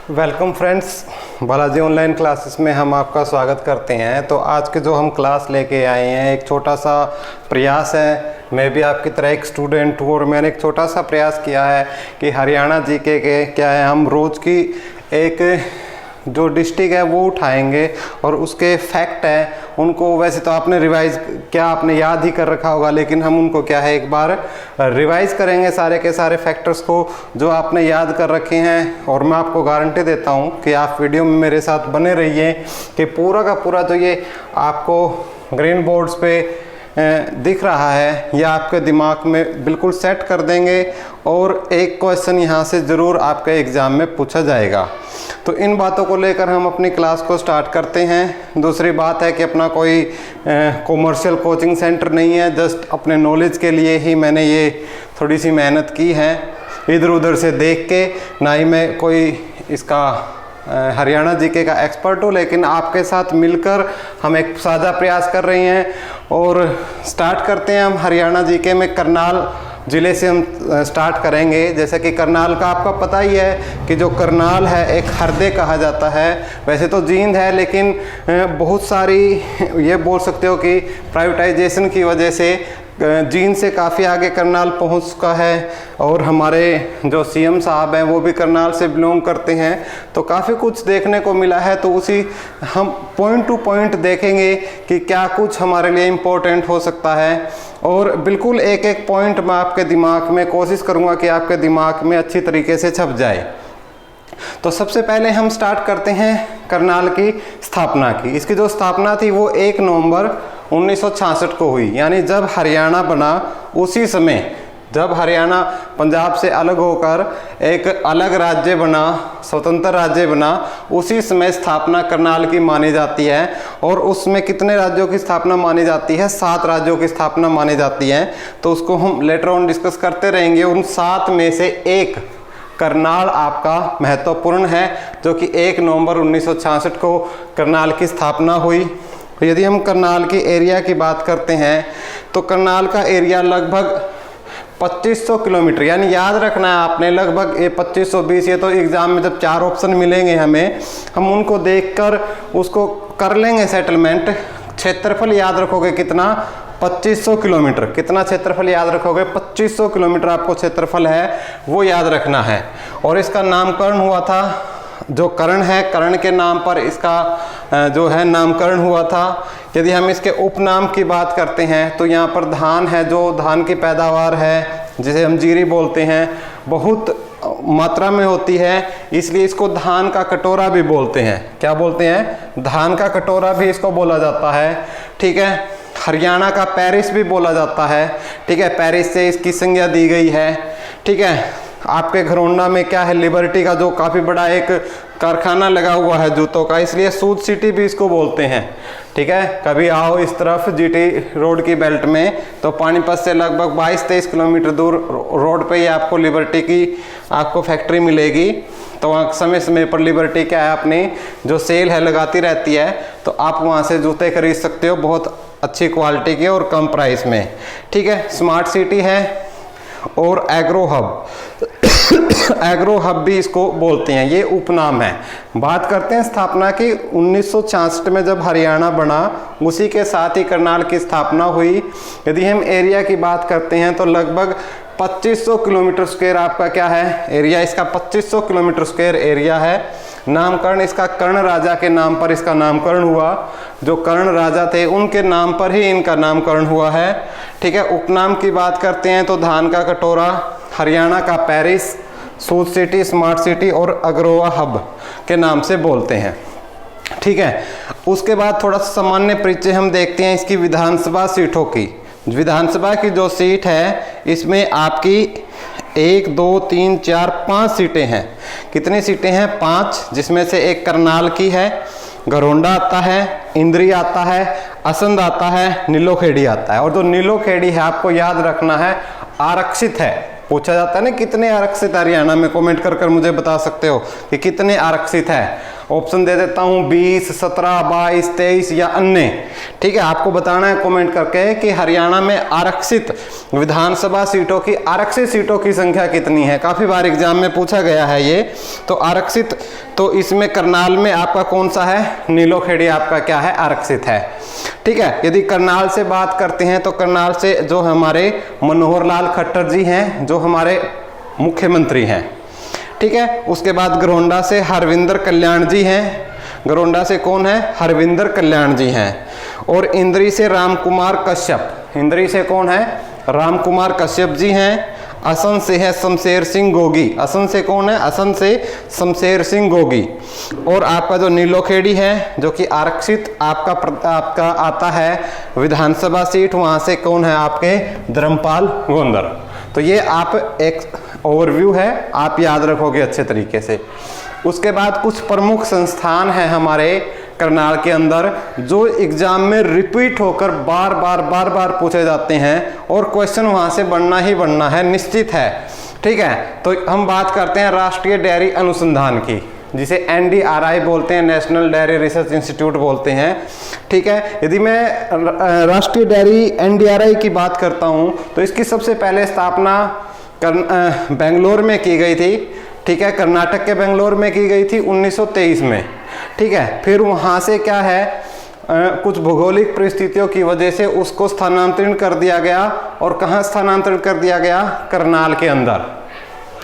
Welcome friends, Balaji online classes में हम आपका स्वागत करते हैं। तो आज के जो हम क्लास लेके आए हैं एक छोटा सा प्रयास है। मैं भी आपकी तरह एक स्टूडेंट हूँ और मैंने एक छोटा सा प्रयास किया है कि हरियाणा जीके के क्या है, हम रोज़ की एक जो डिस्ट्रिक्ट है वो उठाएंगे और उसके फैक्ट हैं उनको, वैसे तो आपने रिवाइज क्या आपने याद ही कर रखा होगा, लेकिन हम उनको क्या है एक बार रिवाइज करेंगे सारे के सारे फैक्टर्स को जो आपने याद कर रखे हैं। और मैं आपको गारंटी देता हूं कि आप वीडियो में मेरे साथ बने रहिए कि पूरा का पूरा जो ये आपको ग्रीन बोर्ड्स पे दिख रहा है ये आपके दिमाग में बिल्कुल सेट कर देंगे और एक क्वेश्चन यहाँ से ज़रूर आपके एग्ज़ाम में पूछा जाएगा। तो इन बातों को लेकर हम अपनी क्लास को स्टार्ट करते हैं। दूसरी बात है कि अपना कोई कॉमर्शियल कोचिंग सेंटर नहीं है, जस्ट अपने नॉलेज के लिए ही मैंने ये थोड़ी सी मेहनत की है, इधर उधर से देख के। ना ही मैं कोई इसका हरियाणा जीके का एक्सपर्ट हूँ, लेकिन आपके साथ मिलकर हम एक साझा प्रयास कर रहे हैं। और स्टार्ट करते हैं हम हरियाणा जीके में करनाल ज़िले से हम स्टार्ट करेंगे। जैसे कि करनाल का आपका पता ही है कि जो करनाल है एक हृदय कहा जाता है। वैसे तो जींद है, लेकिन बहुत सारी ये बोल सकते हो कि प्राइवेटाइजेशन की वजह से जींद से काफ़ी आगे करनाल पहुंच चुका है। और हमारे जो सीएम साहब हैं वो भी करनाल से बिलोंग करते हैं, तो काफ़ी कुछ देखने को मिला है। तो उसी हम पॉइंट टू पॉइंट देखेंगे कि क्या कुछ हमारे लिए इम्पोर्टेंट हो सकता है। और बिल्कुल एक एक पॉइंट मैं आपके दिमाग में कोशिश करूँगा कि आपके दिमाग में अच्छी तरीके से छप जाए। तो सबसे पहले हम स्टार्ट करते हैं करनाल की स्थापना की। इसकी जो स्थापना थी वो 1 नवंबर 1966 को हुई, यानी जब हरियाणा बना उसी समय, जब हरियाणा पंजाब से अलग होकर एक अलग राज्य बना, स्वतंत्र राज्य बना, उसी समय स्थापना करनाल की मानी जाती है। और उसमें कितने राज्यों की स्थापना मानी जाती है? 7 राज्यों की स्थापना मानी जाती है। तो उसको हम लेटर ऑन डिस्कस करते रहेंगे। उन 7 में से एक करनाल आपका महत्वपूर्ण है, जो कि 1 नवंबर 1966 को करनाल की स्थापना हुई। तो यदि हम करनाल की एरिया की बात करते हैं तो करनाल का एरिया लगभग 2500 किलोमीटर, यानी याद रखना है आपने, लगभग ये 2520, ये तो एग्जाम में जब 4 ऑप्शन मिलेंगे हमें, हम उनको देखकर उसको कर लेंगे सेटलमेंट। क्षेत्रफल याद रखोगे कितना? 2500 किलोमीटर। कितना क्षेत्रफल याद रखोगे? 2500 किलोमीटर आपको क्षेत्रफल है वो याद रखना है। और इसका नामकरण हुआ था, जो कर्ण है, कर्ण के नाम पर इसका जो है नामकरण हुआ था। यदि हम इसके उपनाम की बात करते हैं तो यहाँ पर धान है, जो धान की पैदावार है जिसे हम जीरी बोलते हैं, बहुत मात्रा में होती है, इसलिए इसको धान का कटोरा भी बोलते हैं। क्या बोलते हैं? धान का कटोरा भी इसको बोला जाता है। ठीक है। हरियाणा का पेरिस भी बोला जाता है। ठीक है, पेरिस से इसकी संज्ञा दी गई है। ठीक है। आपके घरोंडा में क्या है? लिबर्टी का जो काफ़ी बड़ा एक कारखाना लगा हुआ है जूतों का, इसलिए सूत सिटी भी इसको बोलते हैं। ठीक है। कभी आओ इस तरफ जीटी रोड की बेल्ट में, तो पानीपत से लगभग 22-23 किलोमीटर दूर रोड पे ही आपको लिबर्टी की आपको फैक्ट्री मिलेगी। तो वहाँ समय समय पर लिबर्टी क्या है, अपनी जो सेल है लगाती रहती है, तो आप वहाँ से जूते खरीद सकते हो बहुत अच्छी क्वालिटी के और कम प्राइस में। ठीक है। स्मार्ट सिटी है और एग्रो हब एग्रो हब भी इसको बोलते हैं, ये उपनाम है। बात करते हैं स्थापना की। 1966 में जब हरियाणा बना उसी के साथ ही करनाल की स्थापना हुई। यदि हम एरिया की बात करते हैं तो लगभग 2500 किलोमीटर स्क्वायर आपका क्या है एरिया, इसका 2500 किलोमीटर स्क्वायर एरिया है। नामकरण इसका कर्ण राजा के नाम पर इसका नामकरण हुआ, जो कर्ण राजा थे उनके नाम पर ही इनका नामकरण हुआ है। ठीक है। उपनाम की बात करते हैं तो धान का कटोरा, हरियाणा का पेरिस, सूत सिटी, स्मार्ट सिटी और अग्रोवा हब के नाम से बोलते हैं। ठीक है। उसके बाद थोड़ा सामान्य परिचय हम देखते हैं इसकी विधानसभा सीटों की। विधानसभा की जो सीट है इसमें आपकी 1 2 3 4 5 सीटें हैं। कितनी सीटें हैं? 5, जिसमें से एक करनाल की है, घरोंडा आता है, इंद्री आता है, असंध आता है, नीलोखेड़ी आता है। और जो नीलोखेड़ी है आपको याद रखना है आरक्षित है। पूछा जाता है ना कितने आरक्षित हरियाणा में, कमेंट कर मुझे बता सकते हो कि कितने आरक्षित है। ऑप्शन दे देता हूं 20, 17, 22, 23 या अन्य। ठीक है, आपको बताना है कमेंट करके कि हरियाणा में आरक्षित विधानसभा सीटों की, आरक्षित सीटों की संख्या कितनी है। काफी बार एग्जाम में पूछा गया है ये। तो आरक्षित, तो इसमें करनाल में आपका कौन सा है, नीलोखेड़ी आपका क्या है, आरक्षित है। ठीक है, यदि करनाल से बात करते हैं तो करनाल से जो हमारे मनोहर लाल खट्टर जी हैं, जो हमारे मुख्यमंत्री हैं। ठीक है, उसके बाद गरोंडा से हरविंदर कल्याण जी हैं। गरोंडा से कौन है, हरविंदर कल्याण जी हैं। और इंद्री से रामकुमार कश्यप, इंद्री से कौन है, रामकुमार कश्यप जी हैं। असम से है शमशेर सिंह गोगी, असम से कौन है, असम से शमशेर सिंह गोगी। और आपका जो नीलोखेड़ी है जो कि आरक्षित आपका आता है विधानसभा सीट, वहां से कौन है आपके, धर्मपाल गोंदर। तो ये आप एक ओवरव्यू है, आप याद रखोगे अच्छे तरीके से। उसके बाद कुछ प्रमुख संस्थान हैं हमारे करनाल के अंदर जो एग्जाम में रिपीट होकर बार बार पूछे जाते हैं और क्वेश्चन वहां से बनना ही बनना है, निश्चित है। ठीक है, तो हम बात करते हैं राष्ट्रीय डेयरी अनुसंधान की, जिसे NDRI बोलते हैं, नेशनल डेयरी रिसर्च इंस्टीट्यूट बोलते हैं। ठीक है, यदि मैं राष्ट्रीय डेयरी NDRI की बात करता हूं तो इसकी सबसे पहले स्थापना बेंगलोर में की गई थी। ठीक है, कर्नाटक के बेंगलोर में की गई थी 1923 में। ठीक है, फिर वहाँ से क्या है, कुछ भौगोलिक परिस्थितियों की वजह से उसको स्थानांतरित कर दिया गया। और कहाँ स्थानांतरित कर दिया गया, करनाल के अंदर,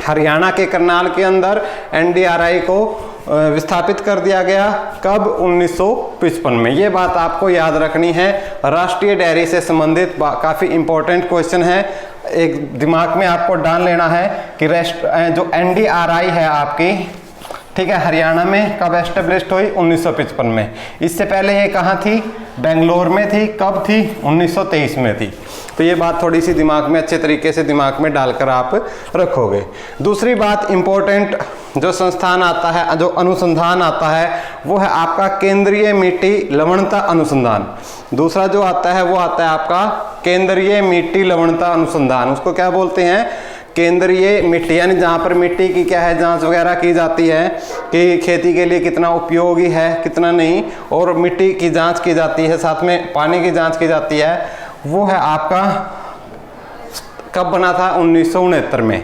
हरियाणा के करनाल के अंदर NDRI को विस्थापित कर दिया गया। कब, 1955 में। ये बात आपको याद रखनी है, राष्ट्रीय डेयरी से संबंधित काफ़ी इंपॉर्टेंट क्वेश्चन है, एक दिमाग में आपको डाल लेना है कि जो NDRI है आपकी, ठीक है, हरियाणा में कब एस्टेब्लिश्ड हुई, 1955 में। इससे पहले ये कहाँ थी, बेंगलोर में थी। कब थी, 1923 में थी। तो ये बात थोड़ी सी दिमाग में अच्छे तरीके से दिमाग में डालकर आप रखोगे। दूसरी बात इंपॉर्टेंट जो संस्थान आता है, जो अनुसंधान आता है, वो है आपका केंद्रीय मिट्टी लवणता अनुसंधान। दूसरा जो आता है वो आता है आपका केंद्रीय मिट्टी लवणता अनुसंधान। उसको क्या बोलते हैं, केंद्रीय मिट्टी, यानी जहाँ पर मिट्टी की क्या है, जांच वगैरह की जाती है कि खेती के लिए कितना उपयोगी है, कितना नहीं, और मिट्टी की जांच की जाती है, साथ में पानी की जांच की जाती है। वो है आपका कब बना था, 1969 में।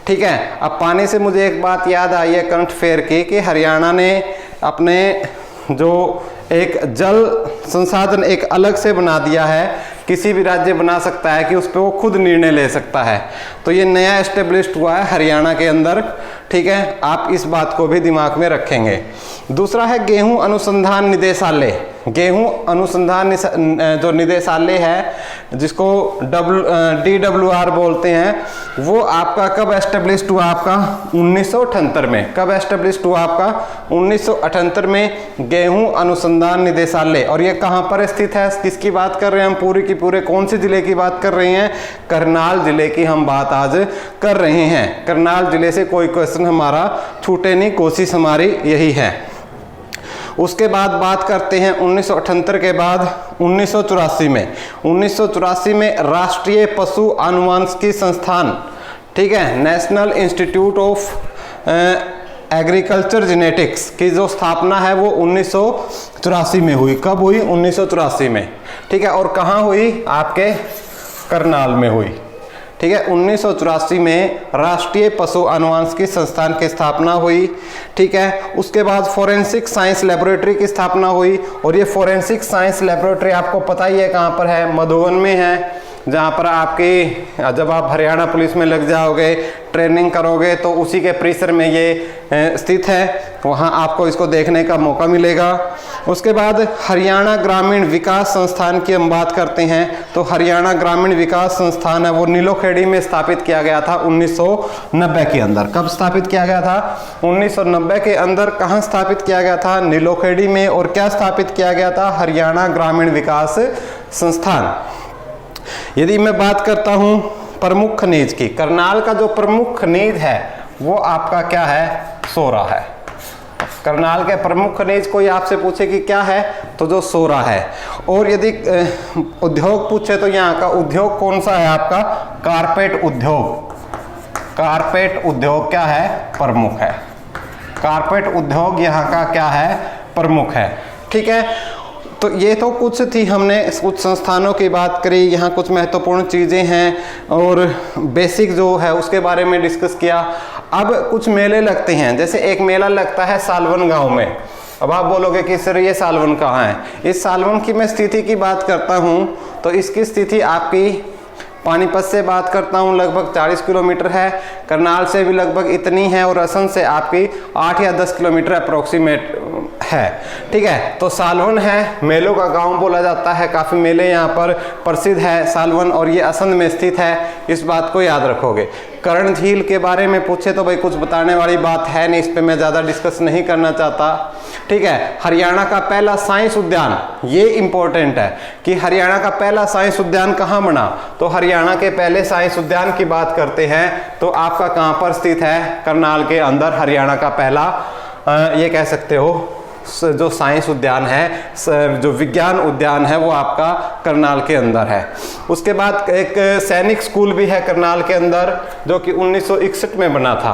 ठीक है, अब पानी से मुझे एक बात याद आई है करंट अफेयर की, कि हरियाणा ने अपने जो एक जल संसाधन एक अलग से बना दिया है, किसी भी राज्य बना सकता है कि उस पर वो खुद निर्णय ले सकता है। तो ये नया एस्टेब्लिश्ड हुआ है हरियाणा के अंदर। ठीक है, आप इस बात को भी दिमाग में रखेंगे। दूसरा है गेहूं अनुसंधान निदेशालय। गेहूं अनुसंधान जो निदेशालय है, जिसको DWR बोलते हैं, वो आपका कब एस्टेब्लिश्ड हुआ, आपका 1978 में। कब एस्टेब्लिश्ड हुआ आपका, 1978 में गेहूं अनुसंधान निदेशालय। और ये कहाँ पर स्थित है, किसकी बात कर रहे हैं हम, पूरी की पूरे कौन से जिले की बात कर रहे हैं, करनाल जिले की हम बात आज कर रहे हैं। करनाल जिले से कोई क्वेश्चन हमारा छूटे नहीं, कोशिश हमारी यही है। उसके बाद बात करते हैं 1978 के बाद 1984 में। 1984 में राष्ट्रीय पशु आनुवंशिकी संस्थान, ठीक है, national institute of agriculture genetics की जो स्थापना है वो 1984 में हुई। कब हुई, 1984 में। ठीक है, और कहाँ हुई, आपके करनाल में हुई। ठीक है, 1984 में राष्ट्रीय पशु आनुवंशिकी संस्थान की स्थापना हुई। ठीक है, उसके बाद फोरेंसिक साइंस लेबोरेटरी की स्थापना हुई। और ये फोरेंसिक साइंस लेबोरेटरी आपको पता ही है कहाँ पर है, मधुबन में है, जहाँ पर आपकी जब आप हरियाणा पुलिस में लग जाओगे, ट्रेनिंग करोगे, तो उसी के परिसर में ये स्थित है। वहाँ आपको इसको देखने का मौका मिलेगा। उसके बाद हरियाणा ग्रामीण विकास संस्थान की हम बात करते हैं, तो हरियाणा ग्रामीण विकास संस्थान है वो नीलोखेड़ी में स्थापित किया गया था 1990 के अंदर। कब स्थापित किया गया था, 1990 के अंदर। कहाँ स्थापित किया गया था, नीलोखेड़ी में। और क्या स्थापित किया गया था, हरियाणा ग्रामीण विकास संस्थान। यदि मैं बात करता हूं प्रमुख खनिज की, करनाल का जो प्रमुख खनिज है वो आपका क्या है, सोरा है। करनाल के प्रमुख खनिज कोई आपसे पूछे कि क्या है, तो जो सोरा है। और यदि उद्योग पूछे तो यहाँ का उद्योग कौन सा है आपका, कारपेट उद्योग। कारपेट उद्योग क्या है, प्रमुख है। कारपेट उद्योग यहाँ का क्या है, प्रमुख है। ठीक है, तो ये तो कुछ थी, हमने कुछ संस्थानों की बात करी, यहाँ कुछ महत्वपूर्ण चीज़ें हैं और बेसिक जो है उसके बारे में डिस्कस किया। अब कुछ मेले लगते हैं, जैसे एक मेला लगता है सालवन गांव में। अब आप बोलोगे कि सर ये सालवन कहाँ है? इस सालवन की मैं स्थिति की बात करता हूँ तो इसकी स्थिति आपकी पानीपत से बात करता हूँ लगभग 40 किलोमीटर है, करनाल से भी लगभग इतनी है और असम से आपकी 8 या 10 किलोमीटर अप्रोक्सीमेट है। ठीक है, तो सालवन है, मेलों का गांव बोला जाता है, काफ़ी मेले यहाँ पर प्रसिद्ध है सालवन, और ये असम में स्थित है, इस बात को याद रखोगे। कर्ण झील के बारे में पूछे तो भाई कुछ बताने वाली बात है नहीं, इस पे मैं ज़्यादा डिस्कस नहीं करना चाहता। ठीक है, हरियाणा का पहला साइंस उद्यान, ये इंपॉर्टेंट है कि हरियाणा का पहला साइंस उद्यान कहाँ बना, तो हरियाणा के पहले साइंस उद्यान की बात करते हैं तो आपका कहाँ पर स्थित है, करनाल के अंदर हरियाणा का पहला ये कह सकते हो जो साइंस उद्यान है, जो विज्ञान उद्यान है, वो आपका करनाल के अंदर है। उसके बाद एक सैनिक स्कूल भी है करनाल के अंदर जो कि 1961 में बना था,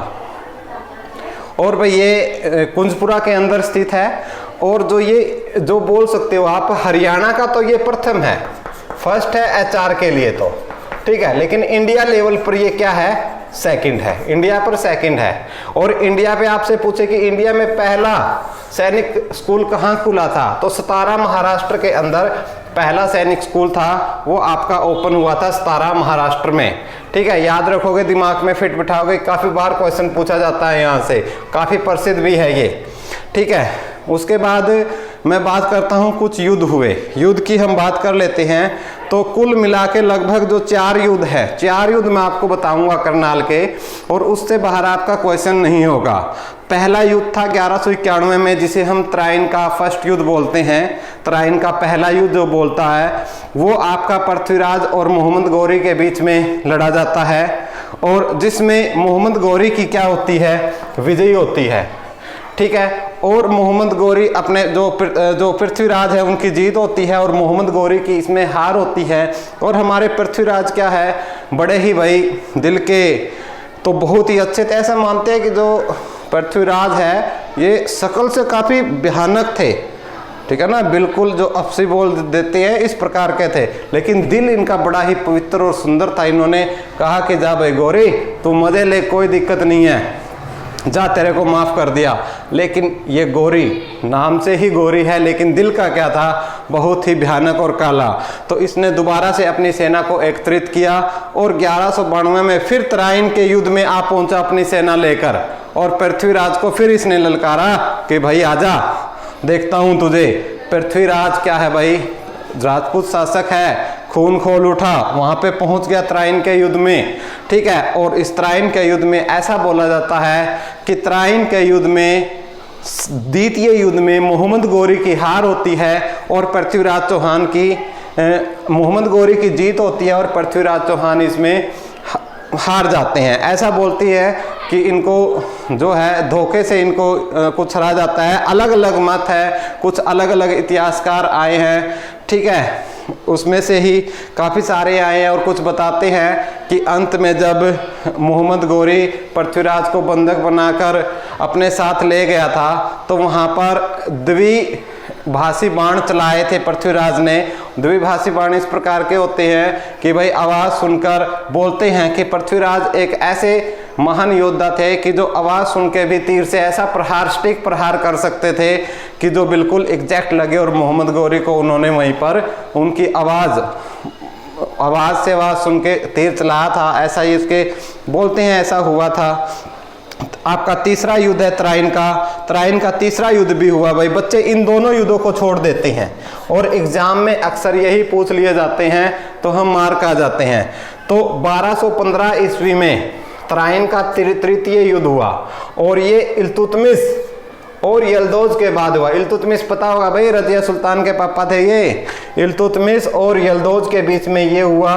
और भाई ये कुंजपुरा के अंदर स्थित है। और जो ये जो बोल सकते हो आप हरियाणा का, तो ये प्रथम है, फर्स्ट है HR के लिए तो ठीक है, लेकिन इंडिया लेवल पर ये क्या है, सेकंड है, इंडिया पर सेकंड है। और इंडिया पे आपसे पूछे कि इंडिया में पहला सैनिक स्कूल कहाँ खुला था, तो सतारा महाराष्ट्र के अंदर पहला सैनिक स्कूल था, वो आपका ओपन हुआ था सतारा महाराष्ट्र में। ठीक है, याद रखोगे, दिमाग में फिट बिठाओगे, काफ़ी बार क्वेश्चन पूछा जाता है यहाँ से, काफ़ी प्रसिद्ध भी है ये। ठीक है, उसके बाद मैं बात करता हूँ कुछ युद्ध हुए, युद्ध की हम बात कर लेते हैं। तो कुल मिला के लगभग जो 4 युद्ध है, 4 युद्ध मैं आपको बताऊंगा करनाल के, और उससे बाहर आपका क्वेश्चन नहीं होगा। पहला युद्ध था 1191 में, जिसे हम तराइन का फर्स्ट युद्ध बोलते हैं। तराइन का पहला युद्ध जो बोलता है वो आपका पृथ्वीराज और मोहम्मद गौरी के बीच में लड़ा जाता है, और जिसमें मोहम्मद गौरी की क्या होती है, विजयी होती है। ठीक है, और मोहम्मद गौरी अपने जो पृथ्वीराज है उनकी जीत होती है, और मोहम्मद गौरी की इसमें हार होती है। और हमारे पृथ्वीराज क्या है, बड़े ही भाई दिल के तो बहुत ही अच्छे थे, ऐसा मानते हैं कि जो पृथ्वीराज है ये शकल से काफ़ी भयानक थे। ठीक है ना, बिल्कुल जो अफसी बोल देते हैं इस प्रकार के थे, लेकिन दिल इनका बड़ा ही पवित्र और सुंदर था। इन्होंने कहा कि जा भाई गौरी तू मजे ले, कोई दिक्कत नहीं है, जा तेरे को माफ कर दिया। लेकिन ये गौरी नाम से ही गौरी है, लेकिन दिल का क्या था, बहुत ही भयानक और काला। तो इसने दोबारा से अपनी सेना को एकत्रित किया और 1192 में फिर तराइन के युद्ध में आ पहुंचा अपनी सेना लेकर, और पृथ्वीराज को फिर इसने ललकारा कि भाई आजा, देखता हूं तुझे। पृथ्वीराज क्या है भाई, राजपूत शासक है, खून खोल उठा, वहां पे पहुंच गया तराइन के युद्ध में। ठीक है, और इस तराइन के युद्ध में ऐसा बोला जाता है कि तराइन के युद्ध में, द्वितीय युद्ध में मोहम्मद गौरी की हार होती है और पृथ्वीराज चौहान की मोहम्मद गौरी की जीत होती है, और पृथ्वीराज चौहान इसमें हार जाते हैं। ऐसा बोलती है कि इनको जो है धोखे से इनको कुछ हरा जाता है। अलग अलग मत है, कुछ अलग अलग इतिहासकार आए हैं। ठीक है, उसमें से ही काफ़ी सारे आए हैं, और कुछ बताते हैं कि अंत में जब मोहम्मद गौरी पृथ्वीराज को बंधक बनाकर अपने साथ ले गया था, तो वहाँ पर द्विभाषी बाण चलाए थे पृथ्वीराज ने। द्विभाषी बाण इस प्रकार के होते हैं कि भाई आवाज़ सुनकर बोलते हैं कि पृथ्वीराज एक ऐसे महान योद्धा थे कि जो आवाज़ सुन के भी तीर से ऐसा प्रहार, सटीक प्रहार कर सकते थे कि जो बिल्कुल एग्जैक्ट लगे, और मोहम्मद गौरी को उन्होंने वहीं पर उनकी आवाज़ से आवाज़ सुन के तीर चलाया था। ऐसा ही इसके बोलते हैं, ऐसा हुआ था। आपका तीसरा युद्ध है तराइन का। तराइन का तीसरा युद्ध भी हुआ। भाई बच्चे इन दोनों युद्धों को छोड़ देते हैं, और एग्जाम में अक्सर यही पूछ लिए जाते हैं, तो हम मार्क आ जाते हैं। तो 1215 ईस्वी में तराइन का तृतीय युद्ध हुआ, और ये इल्तुतमिश और यल्दौज के बाद हुआ। इल्तुतमिश पता होगा भाई, रजिया सुल्तान के पापा थे ये। इल्तुतमिश और यल्दौज के बीच में ये हुआ।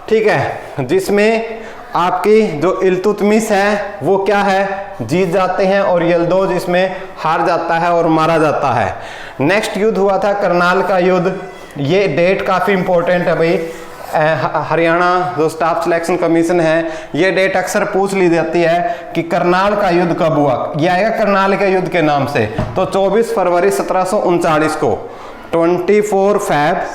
ठीक है, जिसमें आपकी जो इल्तुतमिश है वो क्या है, जीत जाते हैं, और यल्दौज इसमें हार जाता है और मारा जाता है। नेक्स्ट युद्ध हुआ था करनाल का युद्ध। ये डेट काफ़ी इंपॉर्टेंट है भाई, हरियाणा जो स्टाफ सिलेक्शन कमीशन है, ये डेट अक्सर पूछ ली जाती है कि करनाल का युद्ध कब हुआ। यह आएगा करनाल के युद्ध के नाम से। तो 24 फरवरी 1739 को, 24 फैब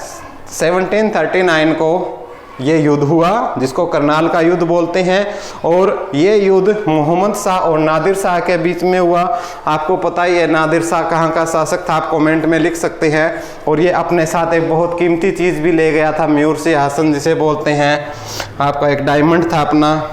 1739 को ये युद्ध हुआ, जिसको करनाल का युद्ध बोलते हैं। और ये युद्ध मोहम्मद शाह और नादिर शाह के बीच में हुआ। आपको पता ही है नादिर शाह कहाँ का शासक था, आप कमेंट में लिख सकते हैं। और ये अपने साथ एक बहुत कीमती चीज़ भी ले गया था, मयूर सिंहासन जिसे बोलते हैं। आपका एक डायमंड था अपना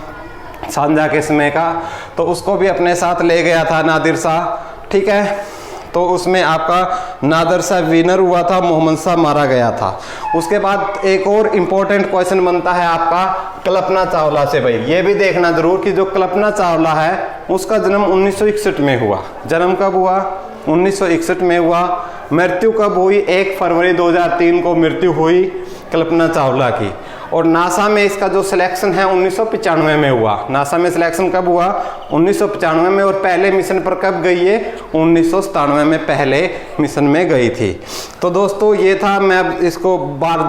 सांझा किस्मे का, तो उसको भी अपने साथ ले गया था नादिर शाह, ठीक है। तो उसमें आपका नादिर शाह विनर हुआ था, मोहम्मद शाह मारा गया था। उसके बाद एक और इम्पोर्टेंट क्वेश्चन बनता है आपका कल्पना चावला से। भाई ये भी देखना जरूर कि जो कल्पना चावला है उसका जन्म 1961 में हुआ। जन्म कब हुआ? 1961 में हुआ। मृत्यु कब हुई? 1 फरवरी 2003 को मृत्यु हुई कल्पना चावला की। और नासा में इसका जो सिलेक्शन है 1995 में हुआ। नासा में सिलेक्शन कब हुआ? 1995 में। और पहले मिशन पर कब गई है? 1997 में पहले मिशन में गई थी। तो दोस्तों ये था, मैं अब इसको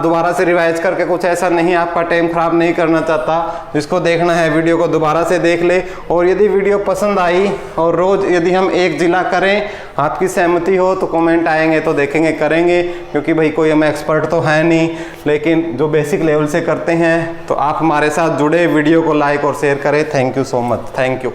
दोबारा से रिवाइज करके कुछ ऐसा नहीं आपका टाइम खराब नहीं करना चाहता। जिसको देखना है वीडियो को दोबारा से देख ले। और यदि वीडियो पसंद आई और रोज यदि हम एक जिला करें, आपकी सहमति हो तो कमेंट आएंगे तो देखेंगे, करेंगे। क्योंकि भाई कोई हम एक्सपर्ट तो है नहीं, लेकिन जो बेसिक लेवल से करते हैं। तो आप हमारे साथ जुड़े, वीडियो को लाइक और शेयर करें। Thank you so much. Thank you.